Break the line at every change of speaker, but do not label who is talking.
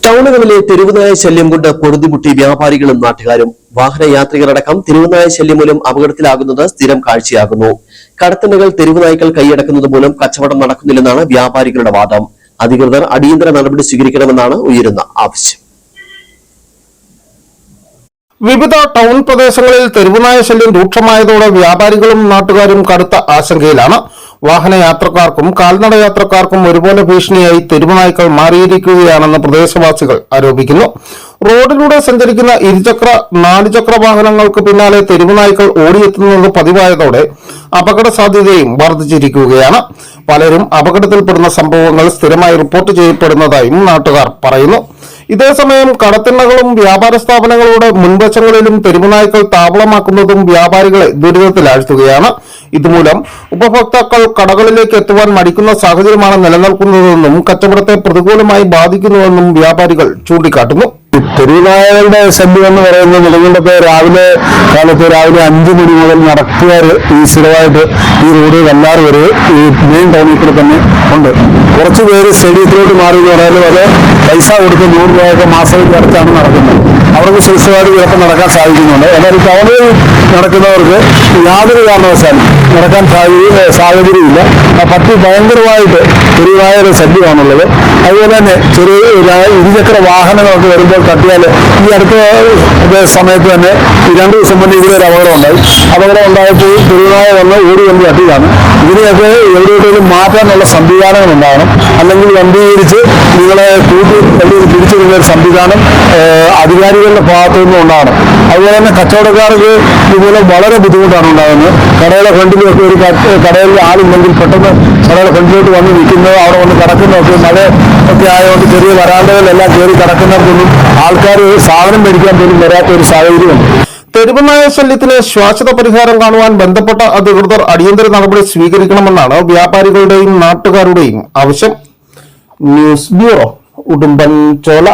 ടൗണുകളിലെ തെരുവുനായ ശല്യം കൊണ്ട് പൊറുതിമുട്ടി വ്യാപാരികളും നാട്ടുകാരും. വാഹനയാത്രികരടക്കം തെരുവുനായ ശല്യം മൂലം അപകടത്തിലാകുന്നത് സ്ഥിരം കാഴ്ചയാകുന്നു. കടത്തണ്ണകൾ തെരുവുനായ്ക്കൾ കൈയടക്കുന്നത് മൂലം കച്ചവടം നടക്കുന്നില്ലെന്നാണ് വ്യാപാരികളുടെ വാദം. അധികൃതർ അടിയന്തര നടപടി സ്വീകരിക്കണമെന്നാണ് ഉയരുന്ന ആവശ്യം.
വിവിധ ടൗൺ പ്രദേശങ്ങളിൽ തെരുവുനായ ശല്യം രൂക്ഷമായതോടെ വ്യാപാരികളും നാട്ടുകാരും കടുത്ത ആശങ്കയിലാണ്. വാഹനയാത്രക്കാർക്കും കാൽനട യാത്രക്കാർക്കും ഒരുപോലെ ഭീഷണിയായി തെരുവുനായ്ക്കൾ മാറിയിരിക്കുകയാണെന്ന് പ്രദേശവാസികൾ ആരോപിക്കുന്നു. റോഡിലൂടെ സഞ്ചരിക്കുന്ന ഇരുചക്ര നാലുചക്ര വാഹനങ്ങൾക്ക് പിന്നാലെ തെരുവുനായ്ക്കൾ ഓടിയെത്തുന്നത് പതിവായതോടെ അപകട സാധ്യതയും വർദ്ധിച്ചിരിക്കുകയാണ്. പലരും അപകടത്തിൽപ്പെടുന്ന സംഭവങ്ങൾ സ്ഥിരമായി റിപ്പോർട്ട് ചെയ്യപ്പെടുന്നതായും നാട്ടുകാർ പറയുന്നു. ഇതേസമയം കടത്തിണ്ണകളും വ്യാപാര സ്ഥാപനങ്ങളുടെ മുൻവശങ്ങളിലും തെരുവുനായ്ക്കൾ താവളമാക്കുന്നതും വ്യാപാരികളെ ദുരിതത്തിലാഴ്ത്തുകയാണ്. ഇതുമൂലം ഉപഭോക്താക്കൾ കടകളിലേക്ക് എത്തുവാൻ മടിക്കുന്ന സാഹചര്യമാണ് നിലനിൽക്കുന്നതെന്നും കച്ചവടത്തെ പ്രതികൂലമായി ബാധിക്കുന്നുവെന്നും വ്യാപാരികൾ ചൂണ്ടിക്കാട്ടുന്നു.
തെരുവുനായകളുടെ ശല്യം എന്ന് പറയുന്നത് നിലകൊണ്ടൊക്കെ രാവിലെ 5 മണി മുതൽ നടക്കുകാർ ഈ സ്ഥിരമായിട്ട് ഈ റോഡ് വല്ലാറ് വരെ ഈ മെയിൻ ടൗണിൽ കൂടെ തന്നെ ഉണ്ട്. കുറച്ച് പേര് സ്റ്റേഡിയത്തിലോട്ട് മാറി എന്ന് പറയാനും അത് പൈസ കൊടുത്ത് 100 രൂപയൊക്കെ മാസത്തിൽ അടച്ചാണ് നടക്കുന്നത്. അവർക്ക് സുരക്ഷിതമായിട്ട് ചിലപ്പോൾ നടക്കാൻ സാധിക്കുന്നുണ്ട്. എന്നാൽ ഈ ടൗണിൽ നടക്കുന്നവർക്ക് യാതൊരു കാരണവശാലും നടക്കാൻ സാഹചര്യമില്ല. പട്ടി ഭയങ്കരമായിട്ട് തെരുവുനായയുടെ ശല്യമാണുള്ളത്. അതുപോലെ തന്നെ ഇരുചക്ര വാഹനങ്ങളൊക്കെ വരുമ്പോൾ തട്ടിയാൽ ഈ അടുത്ത സമയത്ത് തന്നെ 2 ദിവസം മുന്നേ ഇതിലൊരു അപകടം ഉണ്ടായപ്പോൾ തെരുവുനായ വന്ന് ഓടി വണ്ടി തട്ടിയതാണ്. ഇതിനെയൊക്കെ എവിടെയെങ്കിലും മാറ്റാനുള്ള സംവിധാനങ്ങൾ ഉണ്ടാകണം. അല്ലെങ്കിൽ വണ്ടീകരിച്ച് നിങ്ങളെ പിടിച്ചിരുന്ന ഒരു സംവിധാനം അധികാരികളുടെ ഭാഗത്തു നിന്നും ഉണ്ടാകണം. അതുപോലെ തന്നെ കച്ചവടക്കാർക്ക് ഇതുപോലെ വളരെ ബുദ്ധിമുട്ടാണ് ഉണ്ടാകുന്നത്. കടയുടെ ഫ്രണ്ടിലൊക്കെ ഒരു കടയിൽ ആളുണ്ടെങ്കിൽ പെട്ടെന്ന് കടയുടെ ഫ്രണ്ടിലോട്ട് വന്ന് നിൽക്കുന്നത്, അവിടെ വന്ന് കിടക്കുന്നതൊക്കെ മഴ ഒക്കെ ആയതുകൊണ്ട് ചെറിയ വരാന്തകളിലെല്ലാം കയറി കിടക്കുന്നവർക്കൊന്നും ആൾക്കാർ സാധനം മേടിക്കാൻ പോലും വരാത്ത ഒരു സാഹചര്യമുണ്ട്.
തെരുവുനായ ശല്യത്തിന് ശാശ്വത പരിഹാരം കാണുവാൻ ബന്ധപ്പെട്ട അധികൃതർ അടിയന്തര നടപടി സ്വീകരിക്കണമെന്നാണ് വ്യാപാരികളുടെയും നാട്ടുകാരുടെയും ആവശ്യം. News bureau, Udumbanchola.